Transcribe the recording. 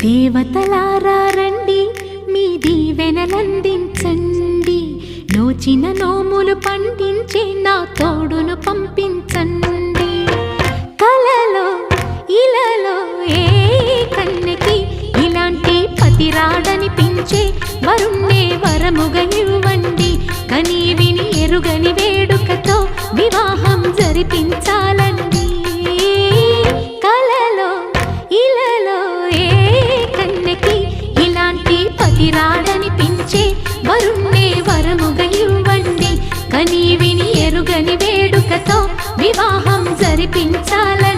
దేవతలారా రండి, మీ దీవెనలందించండి. నోచిన నోములు పండించే నా తోడును పంపించండి. కలలో ఇలలో ఏ కన్నెకి ఇలాంటి పతి రాడనిపించే వరుణ్ణే వరముగా ఇవ్వండి. కని విని ఎరుగని వేడుకతో వివాహం జరిపించాలండి. కలలో ఇలలో ఏ కన్నెకి ఇలాంటి పతి రాడనిపించే వరుణ్ణే వరముగా ఇవ్వండి. కని విని ఎరుగని వేడుకతో వివాహం జరిపించాలండి.